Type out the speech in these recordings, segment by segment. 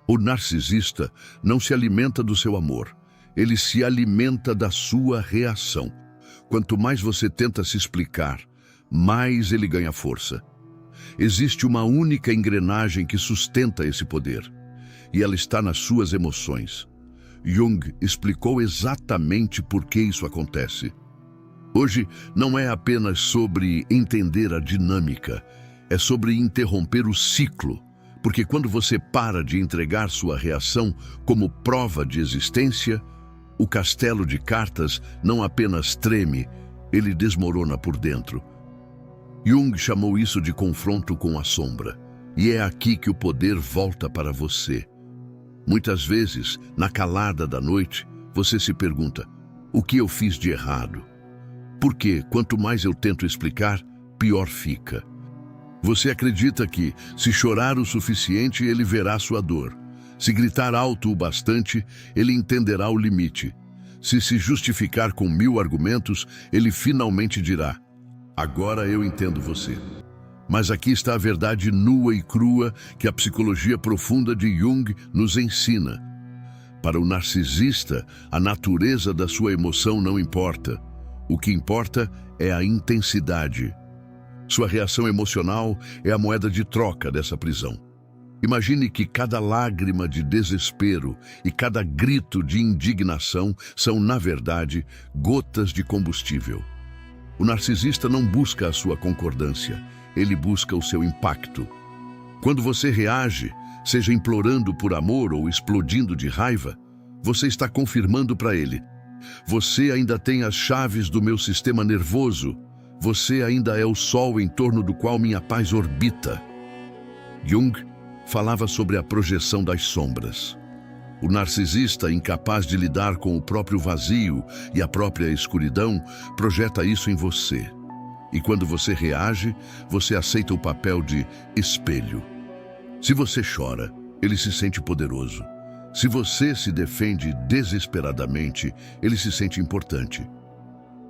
O narcisista não se alimenta do seu amor, ele se alimenta da sua reação. Quanto mais você tenta se explicar, mais ele ganha força. Existe uma única engrenagem que sustenta esse poder, e ela está nas suas emoções. Jung explicou exatamente por que isso acontece. Hoje não é apenas sobre entender a dinâmica, é sobre interromper o ciclo, porque quando você para de entregar sua reação como prova de existência, o castelo de cartas não apenas treme, ele desmorona por dentro. Jung chamou isso de confronto com a sombra, e é aqui que o poder volta para você. Muitas vezes, na calada da noite, você se pergunta: o que eu fiz de errado? Porque quanto mais eu tento explicar, pior fica. Você acredita que, se chorar o suficiente, ele verá sua dor. Se gritar alto o bastante, ele entenderá o limite. Se justificar com 1000 argumentos, ele finalmente dirá: agora eu entendo você. Mas aqui está a verdade nua e crua que a psicologia profunda de Jung nos ensina. Para o narcisista, a natureza da sua emoção não importa. O que importa é a intensidade. Sua reação emocional é a moeda de troca dessa prisão. Imagine que cada lágrima de desespero e cada grito de indignação são, na verdade, gotas de combustível. O narcisista não busca a sua concordância, ele busca o seu impacto. Quando você reage, seja implorando por amor ou explodindo de raiva, você está confirmando para ele: você ainda tem as chaves do meu sistema nervoso, você ainda é o sol em torno do qual minha paz orbita. Jung falava sobre a projeção das sombras. O narcisista, incapaz de lidar com o próprio vazio e a própria escuridão, projeta isso em você. E quando você reage, você aceita o papel de espelho. Se você chora, ele se sente poderoso. Se você se defende desesperadamente, ele se sente importante.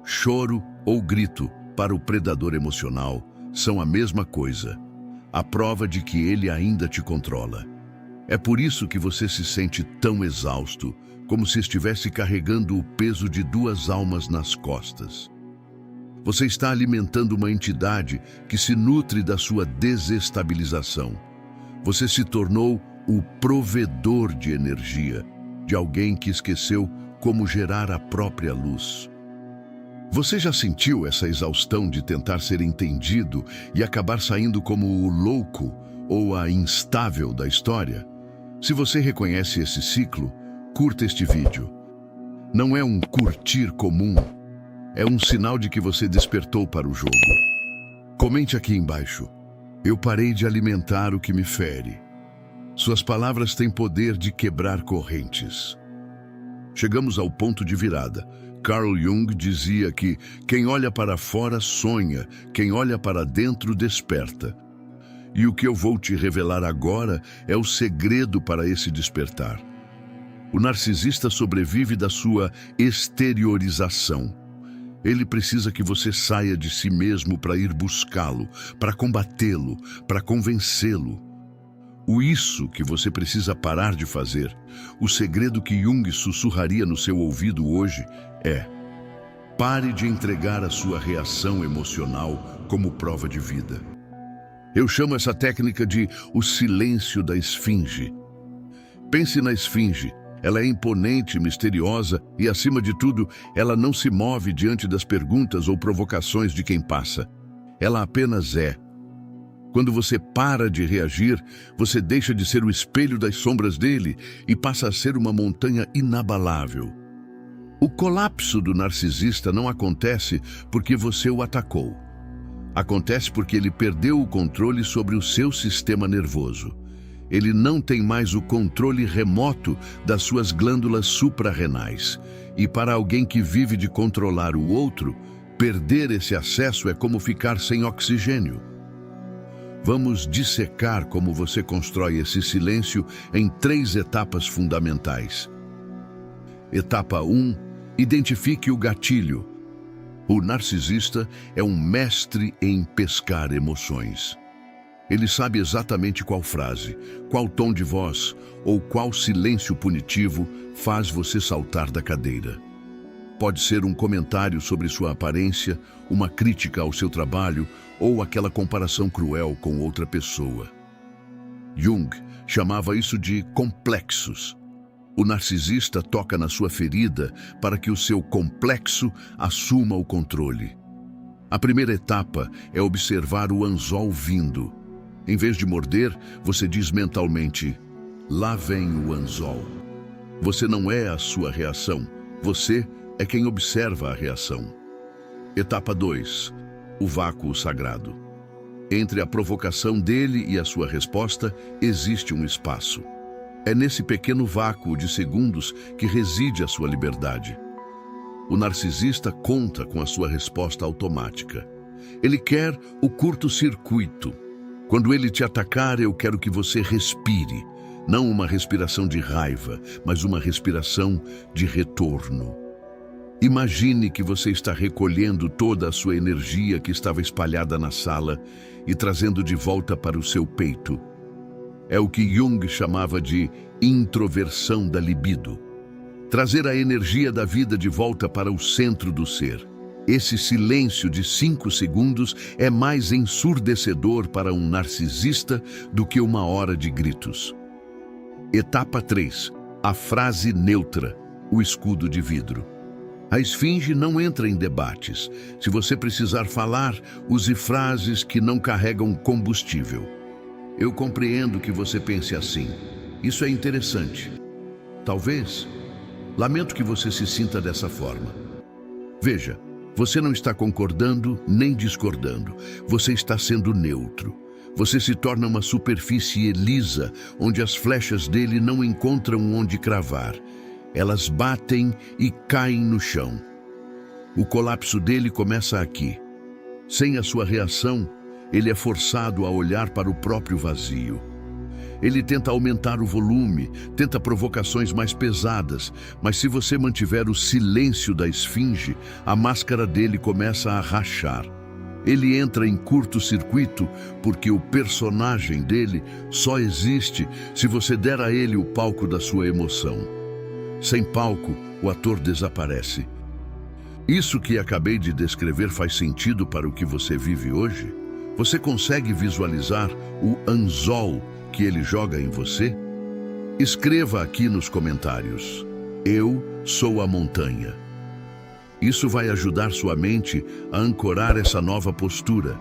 Choro ou grito, para o predador emocional, são a mesma coisa. A prova de que ele ainda te controla. É por isso que você se sente tão exausto, como se estivesse carregando o peso de 2 almas nas costas. Você está alimentando uma entidade que se nutre da sua desestabilização. Você se tornou o provedor de energia, de alguém que esqueceu como gerar a própria luz. Você já sentiu essa exaustão de tentar ser entendido e acabar saindo como o louco ou a instável da história? Se você reconhece esse ciclo, curta este vídeo. Não é um curtir comum, é um sinal de que você despertou para o jogo. Comente aqui embaixo: eu parei de alimentar o que me fere. Suas palavras têm poder de quebrar correntes. Chegamos ao ponto de virada. Carl Jung dizia que quem olha para fora sonha, quem olha para dentro desperta. E o que eu vou te revelar agora é o segredo para esse despertar. O narcisista sobrevive da sua exteriorização. Ele precisa que você saia de si mesmo para ir buscá-lo, para combatê-lo, para convencê-lo. O isso que você precisa parar de fazer, o segredo que Jung sussurraria no seu ouvido hoje é: pare de entregar a sua reação emocional como prova de vida. Eu chamo essa técnica de o silêncio da esfinge. Pense na esfinge. Ela é imponente, misteriosa e, acima de tudo, ela não se move diante das perguntas ou provocações de quem passa. Ela apenas é. Quando você para de reagir, você deixa de ser o espelho das sombras dele e passa a ser uma montanha inabalável. O colapso do narcisista não acontece porque você o atacou. Acontece porque ele perdeu o controle sobre o seu sistema nervoso. Ele não tem mais o controle remoto das suas glândulas suprarrenais. E para alguém que vive de controlar o outro, perder esse acesso é como ficar sem oxigênio. Vamos dissecar como você constrói esse silêncio em 3 etapas fundamentais. Etapa 1. Identifique o gatilho. O narcisista é um mestre em pescar emoções. Ele sabe exatamente qual frase, qual tom de voz ou qual silêncio punitivo faz você saltar da cadeira. Pode ser um comentário sobre sua aparência, uma crítica ao seu trabalho ou aquela comparação cruel com outra pessoa. Jung chamava isso de complexos. O narcisista toca na sua ferida para que o seu complexo assuma o controle. A primeira etapa é observar o anzol vindo. Em vez de morder, você diz mentalmente: lá vem o anzol. Você não é a sua reação, você é quem observa a reação. Etapa 2. O vácuo sagrado. Entre a provocação dele e a sua resposta, existe um espaço. É nesse pequeno vácuo de segundos que reside a sua liberdade. O narcisista conta com a sua resposta automática. Ele quer o curto-circuito. Quando ele te atacar, eu quero que você respire. Não uma respiração de raiva, mas uma respiração de retorno. Imagine que você está recolhendo toda a sua energia que estava espalhada na sala e trazendo de volta para o seu peito. É o que Jung chamava de introversão da libido. Trazer a energia da vida de volta para o centro do ser. Esse silêncio de 5 segundos é mais ensurdecedor para um narcisista do que uma hora de gritos. Etapa 3. A frase neutra, o escudo de vidro. A esfinge não entra em debates. Se você precisar falar, use frases que não carregam combustível. Eu compreendo que você pense assim. Isso é interessante. Talvez. Lamento que você se sinta dessa forma. Veja, você não está concordando nem discordando. Você está sendo neutro. Você se torna uma superfície lisa, onde as flechas dele não encontram onde cravar. Elas batem e caem no chão. O colapso dele começa aqui. Sem a sua reação, ele é forçado a olhar para o próprio vazio. Ele tenta aumentar o volume, tenta provocações mais pesadas, mas se você mantiver o silêncio da esfinge, a máscara dele começa a rachar. Ele entra em curto-circuito porque o personagem dele só existe se você der a ele o palco da sua emoção. Sem palco, o ator desaparece. Isso que acabei de descrever faz sentido para o que você vive hoje? Você consegue visualizar o anzol que ele joga em você? Escreva aqui nos comentários: eu sou a montanha. Isso vai ajudar sua mente a ancorar essa nova postura.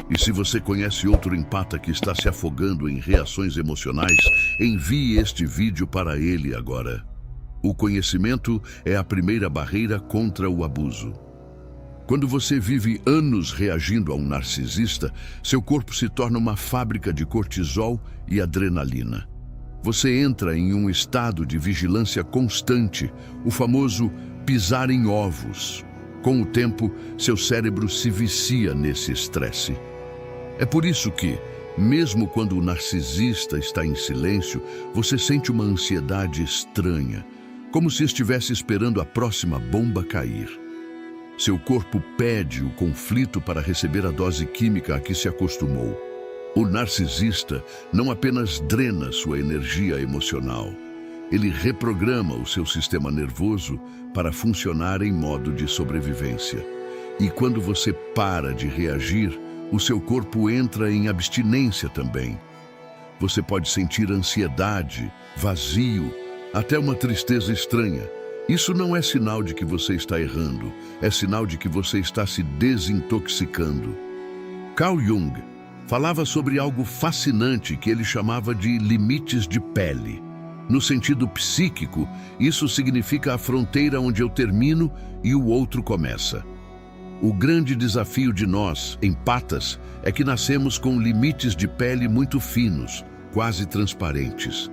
E se você conhece outro empata que está se afogando em reações emocionais, envie este vídeo para ele agora. O conhecimento é a primeira barreira contra o abuso. Quando você vive anos reagindo a um narcisista, seu corpo se torna uma fábrica de cortisol e adrenalina. Você entra em um estado de vigilância constante, o famoso pisar em ovos. Com o tempo, seu cérebro se vicia nesse estresse. É por isso que, mesmo quando o narcisista está em silêncio, você sente uma ansiedade estranha, como se estivesse esperando a próxima bomba cair. Seu corpo pede o conflito para receber a dose química a que se acostumou. O narcisista não apenas drena sua energia emocional, ele reprograma o seu sistema nervoso para funcionar em modo de sobrevivência. E quando você para de reagir, o seu corpo entra em abstinência também. Você pode sentir ansiedade, vazio, até uma tristeza estranha. Isso não é sinal de que você está errando, é sinal de que você está se desintoxicando. Carl Jung falava sobre algo fascinante que ele chamava de limites de pele. No sentido psíquico, isso significa a fronteira onde eu termino e o outro começa. O grande desafio de nós, empatas, é que nascemos com limites de pele muito finos, quase transparentes.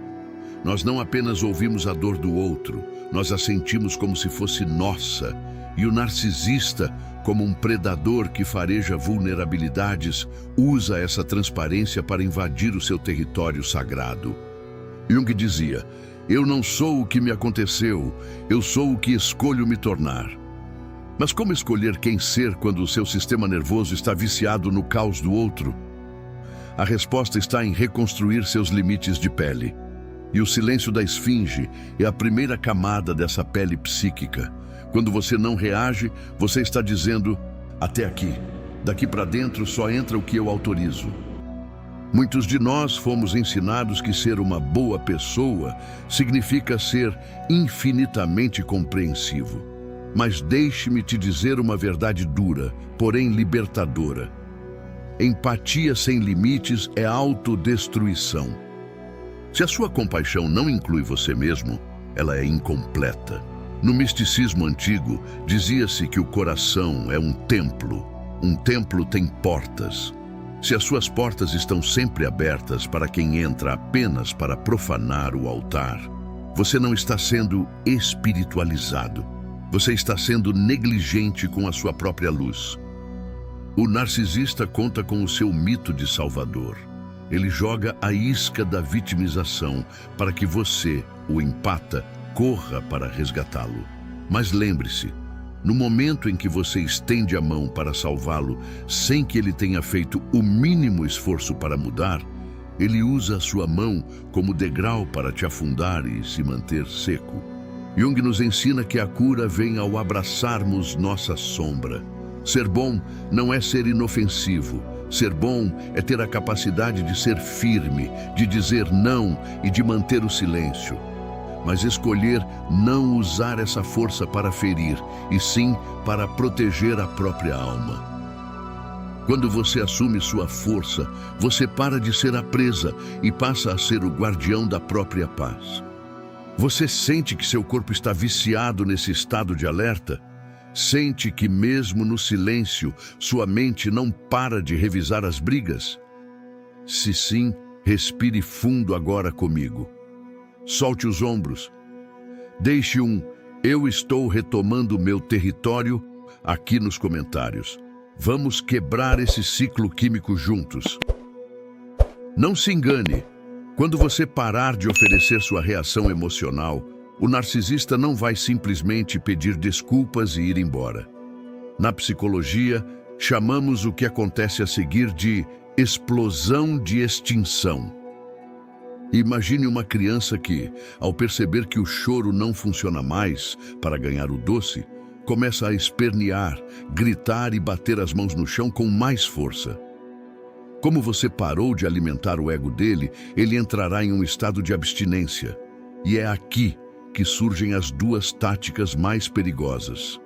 Nós não apenas ouvimos a dor do outro, nós a sentimos como se fosse nossa. E o narcisista, como um predador que fareja vulnerabilidades, usa essa transparência para invadir o seu território sagrado. Jung dizia: eu não sou o que me aconteceu, eu sou o que escolho me tornar. Mas como escolher quem ser quando o seu sistema nervoso está viciado no caos do outro? A resposta está em reconstruir seus limites de pele. E o silêncio da esfinge é a primeira camada dessa pele psíquica. Quando você não reage, você está dizendo: até aqui. Daqui para dentro só entra o que eu autorizo. Muitos de nós fomos ensinados que ser uma boa pessoa significa ser infinitamente compreensivo. Mas deixe-me te dizer uma verdade dura, porém libertadora. Empatia sem limites é autodestruição. Se a sua compaixão não inclui você mesmo, ela é incompleta. No misticismo antigo, dizia-se que o coração é um templo. Um templo tem portas. Se as suas portas estão sempre abertas para quem entra apenas para profanar o altar, você não está sendo espiritualizado. Você está sendo negligente com a sua própria luz. O narcisista conta com o seu mito de salvador. Ele joga a isca da vitimização para que você, o empata, corra para resgatá-lo. Mas lembre-se, no momento em que você estende a mão para salvá-lo, sem que ele tenha feito o mínimo esforço para mudar, ele usa a sua mão como degrau para te afundar e se manter seco. Jung nos ensina que a cura vem ao abraçarmos nossa sombra. Ser bom não é ser inofensivo. Ser bom é ter a capacidade de ser firme, de dizer não e de manter o silêncio. Mas escolher não usar essa força para ferir, e sim para proteger a própria alma. Quando você assume sua força, você para de ser a presa e passa a ser o guardião da própria paz. Você sente que seu corpo está viciado nesse estado de alerta? Sente que mesmo no silêncio, sua mente não para de revisar as brigas? Se sim, respire fundo agora comigo. Solte os ombros. Deixe "eu estou retomando meu território" aqui nos comentários. Vamos quebrar esse ciclo químico juntos. Não se engane. Quando você parar de oferecer sua reação emocional, o narcisista não vai simplesmente pedir desculpas e ir embora. Na psicologia, chamamos o que acontece a seguir de explosão de extinção. Imagine uma criança que, ao perceber que o choro não funciona mais para ganhar o doce, começa a espernear, gritar e bater as mãos no chão com mais força. Como você parou de alimentar o ego dele, ele entrará em um estado de abstinência. E é aqui que surgem as duas táticas mais perigosas.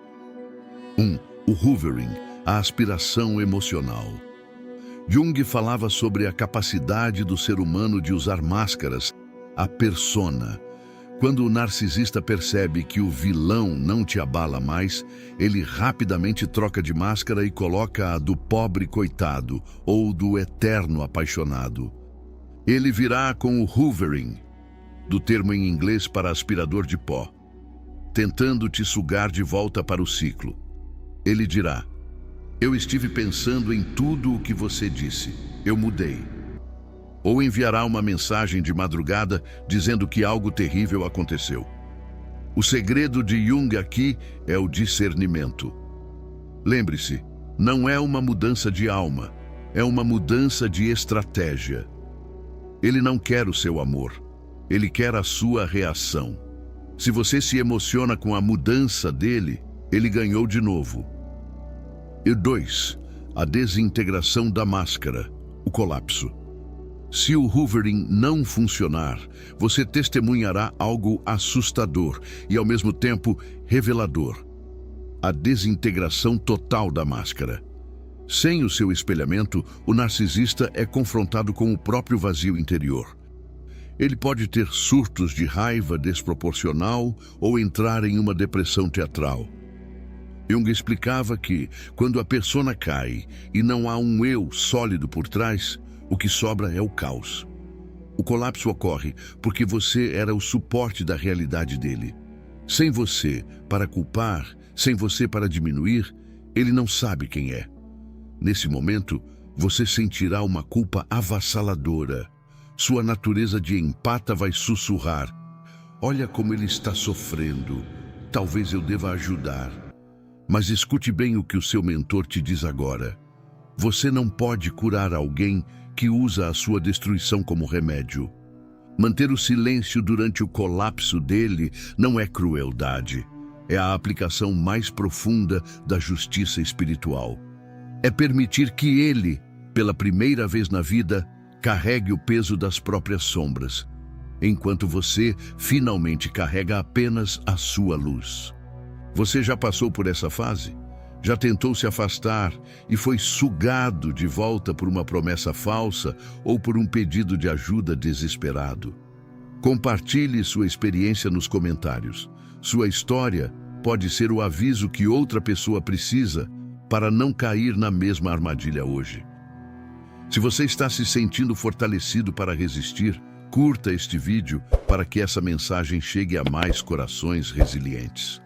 1. O hoovering, a aspiração emocional. Jung falava sobre a capacidade do ser humano de usar máscaras, a persona. Quando o narcisista percebe que o vilão não te abala mais, ele rapidamente troca de máscara e coloca a do pobre coitado ou do eterno apaixonado. Ele virá com o hoovering, do termo em inglês para aspirador de pó, tentando te sugar de volta para o ciclo. Ele dirá: "Eu estive pensando em tudo o que você disse. Eu mudei." Ou enviará uma mensagem de madrugada dizendo que algo terrível aconteceu. O segredo de Jung aqui é o discernimento. Lembre-se, não é uma mudança de alma, é uma mudança de estratégia. Ele não quer o seu amor, ele quer a sua reação. Se você se emociona com a mudança dele, ele ganhou de novo. E 2. A desintegração da máscara, o colapso. Se o hoovering não funcionar, você testemunhará algo assustador e, ao mesmo tempo, revelador. A desintegração total da máscara. Sem o seu espelhamento, o narcisista é confrontado com o próprio vazio interior. Ele pode ter surtos de raiva desproporcional ou entrar em uma depressão teatral. Jung explicava que, quando a persona cai e não há um eu sólido por trás, o que sobra é o caos. O colapso ocorre porque você era o suporte da realidade dele. Sem você para culpar, sem você para diminuir, ele não sabe quem é. Nesse momento, você sentirá uma culpa avassaladora. Sua natureza de empata vai sussurrar: "Olha como ele está sofrendo. Talvez eu deva ajudar." Mas escute bem o que o seu mentor te diz agora. Você não pode curar alguém que usa a sua destruição como remédio. Manter o silêncio durante o colapso dele não é crueldade. É a aplicação mais profunda da justiça espiritual. É permitir que ele, pela primeira vez na vida, carregue o peso das próprias sombras, enquanto você finalmente carrega apenas a sua luz. Você já passou por essa fase? Já tentou se afastar e foi sugado de volta por uma promessa falsa ou por um pedido de ajuda desesperado? Compartilhe sua experiência nos comentários. Sua história pode ser o aviso que outra pessoa precisa para não cair na mesma armadilha hoje. Se você está se sentindo fortalecido para resistir, curta este vídeo para que essa mensagem chegue a mais corações resilientes.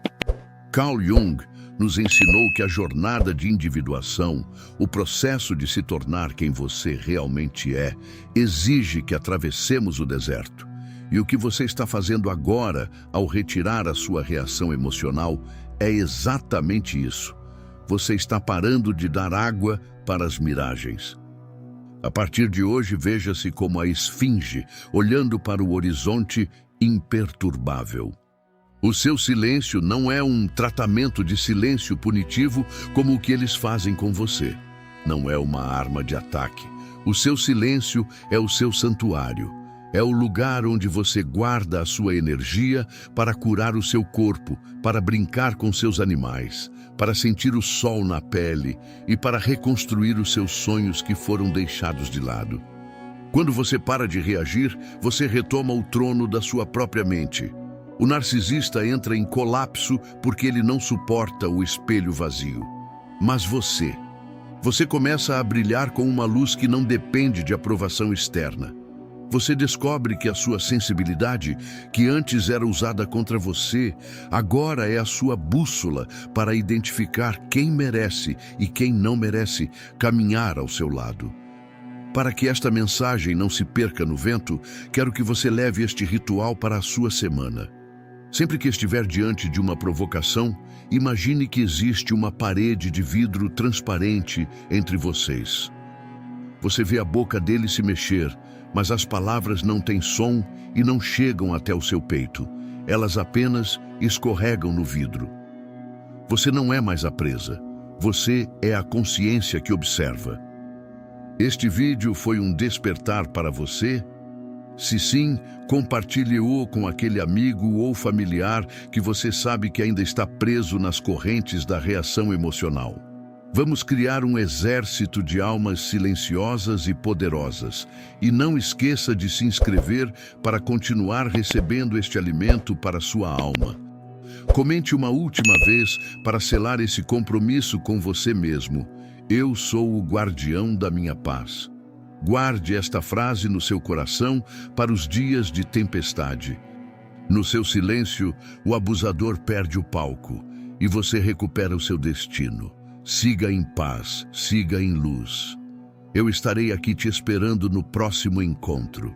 Carl Jung nos ensinou que a jornada de individuação, o processo de se tornar quem você realmente é, exige que atravessemos o deserto. E o que você está fazendo agora, ao retirar a sua reação emocional, é exatamente isso. Você está parando de dar água para as miragens. A partir de hoje, veja-se como a esfinge, olhando para o horizonte imperturbável. O seu silêncio não é um tratamento de silêncio punitivo como o que eles fazem com você. Não é uma arma de ataque. O seu silêncio é o seu santuário. É o lugar onde você guarda a sua energia para curar o seu corpo, para brincar com seus animais, para sentir o sol na pele e para reconstruir os seus sonhos que foram deixados de lado. Quando você para de reagir, você retoma o trono da sua própria mente. O narcisista entra em colapso porque ele não suporta o espelho vazio. Mas você começa a brilhar com uma luz que não depende de aprovação externa. Você descobre que a sua sensibilidade, que antes era usada contra você, agora é a sua bússola para identificar quem merece e quem não merece caminhar ao seu lado. Para que esta mensagem não se perca no vento, quero que você leve este ritual para a sua semana. Sempre que estiver diante de uma provocação, imagine que existe uma parede de vidro transparente entre vocês. Você vê a boca dele se mexer, mas as palavras não têm som e não chegam até o seu peito. Elas apenas escorregam no vidro. Você não é mais a presa. Você é a consciência que observa. Este vídeo foi um despertar para você? Se sim, compartilhe-o com aquele amigo ou familiar que você sabe que ainda está preso nas correntes da reação emocional. Vamos criar um exército de almas silenciosas e poderosas. E não esqueça de se inscrever para continuar recebendo este alimento para sua alma. Comente uma última vez para selar esse compromisso com você mesmo. Eu sou o guardião da minha paz. Guarde esta frase no seu coração para os dias de tempestade. No seu silêncio, o abusador perde o palco e você recupera o seu destino. Siga em paz, siga em luz. Eu estarei aqui te esperando no próximo encontro.